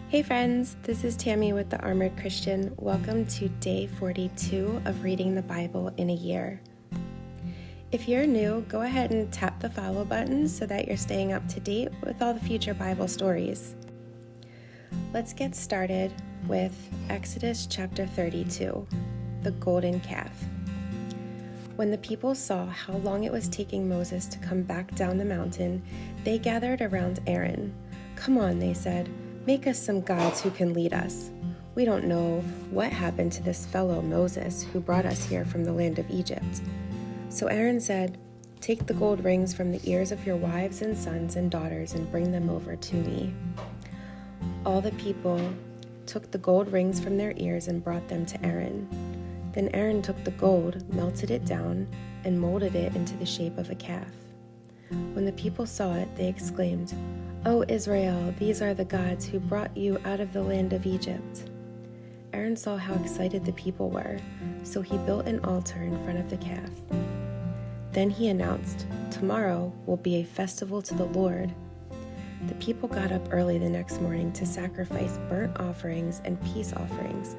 Hey friends, this is Tammy with the Armored Christian. Welcome to day 42 of reading the Bible in a year. If you're new, go ahead and tap the follow button so that you're staying up to date with all the future Bible stories. Let's get started with Exodus chapter 32, the golden calf. When the people saw how long it was taking Moses to come back down the mountain, they gathered around Aaron. "Come on," they said. "Make us some gods who can lead us. We don't know what happened to this fellow Moses who brought us here from the land of Egypt." So Aaron said, "Take the gold rings from the ears of your wives and sons and daughters and bring them over to me." All the people took the gold rings from their ears and brought them to Aaron. Then Aaron took the gold, melted it down, and molded it into the shape of a calf. When the people saw it, they exclaimed, "O Israel, these are the gods who brought you out of the land of Egypt." Aaron saw how excited the people were, so he built an altar in front of the calf. Then he announced, "Tomorrow will be a festival to the Lord." The people got up early the next morning to sacrifice burnt offerings and peace offerings.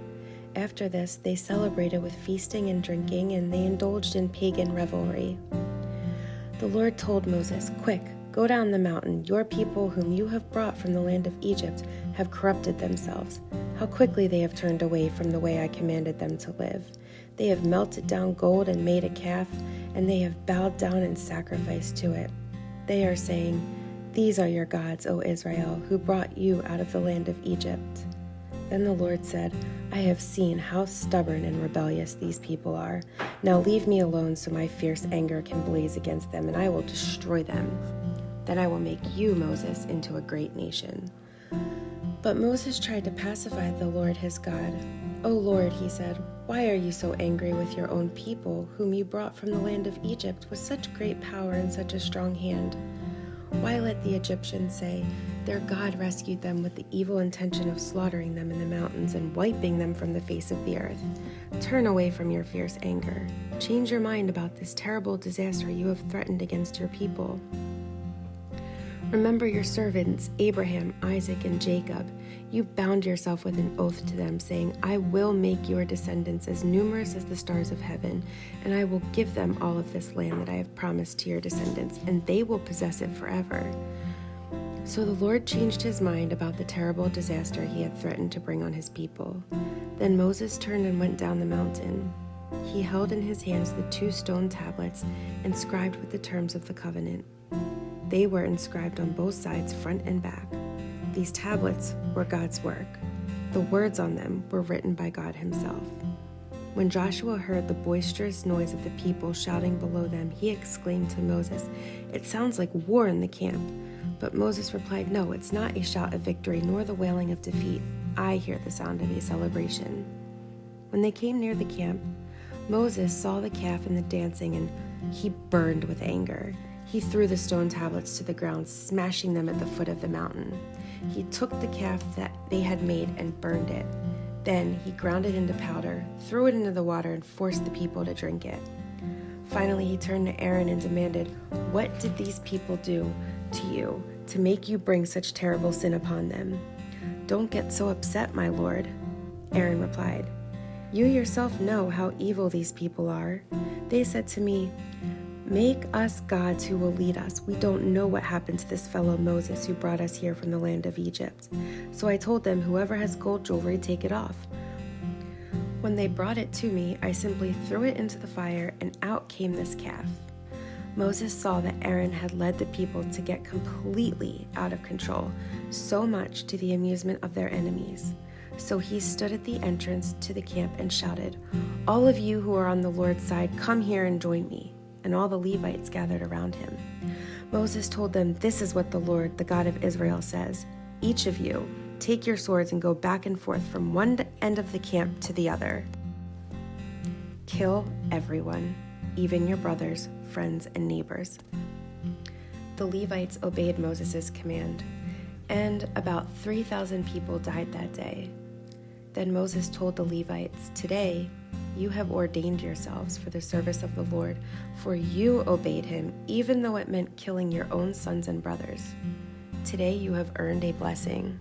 After this, they celebrated with feasting and drinking, and they indulged in pagan revelry. The Lord told Moses, "Quick, go down the mountain. Your people whom you have brought from the land of Egypt have corrupted themselves. How quickly they have turned away from the way I commanded them to live. They have melted down gold and made a calf, and they have bowed down and sacrificed to it. They are saying, 'These are your gods, O Israel, who brought you out of the land of Egypt.'" Then the Lord said, "I have seen how stubborn and rebellious these people are. Now leave me alone so my fierce anger can blaze against them, and I will destroy them. Then I will make you, Moses, into a great nation." But Moses tried to pacify the Lord his God. "O Lord," he said, "why are you so angry with your own people, whom you brought from the land of Egypt with such great power and such a strong hand? Why let the Egyptians say, 'Their God rescued them with the evil intention of slaughtering them in the mountains and wiping them from the face of the earth'? Turn away from your fierce anger. Change your mind about this terrible disaster you have threatened against your people. Remember your servants, Abraham, Isaac, and Jacob. You bound yourself with an oath to them, saying, 'I will make your descendants as numerous as the stars of heaven, and I will give them all of this land that I have promised to your descendants, and they will possess it forever.' So the Lord changed his mind about the terrible disaster he had threatened to bring on his people. Then Moses turned and went down the mountain. He held in his hands the 2 stone tablets inscribed with the terms of the covenant. They were inscribed on both sides, front and back. These tablets were God's work. The words on them were written by God himself. When Joshua heard the boisterous noise of the people shouting below them, he exclaimed to Moses, "It sounds like war in the camp." But Moses replied, "No, it's not a shout of victory, nor the wailing of defeat. I hear the sound of a celebration." When they came near the camp, Moses saw the calf and the dancing, and he burned with anger. He threw the stone tablets to the ground, smashing them at the foot of the mountain. He took the calf that they had made and burned it. Then he ground it into powder, threw it into the water, and forced the people to drink it. Finally, he turned to Aaron and demanded, "What did these people do to you to make you bring such terrible sin upon them?" "Don't get so upset, my lord," Aaron replied. "You yourself know how evil these people are. They said to me, 'Make us gods who will lead us. We don't know what happened to this fellow Moses who brought us here from the land of Egypt.' So I told them, 'Whoever has gold jewelry, take it off.' When they brought it to me, I simply threw it into the fire, and out came this calf." Moses saw that Aaron had led the people to get completely out of control, so much to the amusement of their enemies. So he stood at the entrance to the camp and shouted, "All of you who are on the Lord's side, come here and join me." And all the Levites gathered around him. Moses told them, "This is what the Lord, the God of Israel, says. Each of you, take your swords and go back and forth from one end of the camp to the other. Kill everyone, even your brothers, friends, and neighbors." The Levites obeyed Moses' command, and about 3,000 people died that day. Then Moses told the Levites, "Today, you have ordained yourselves for the service of the Lord, for you obeyed him, even though it meant killing your own sons and brothers. Today you have earned a blessing."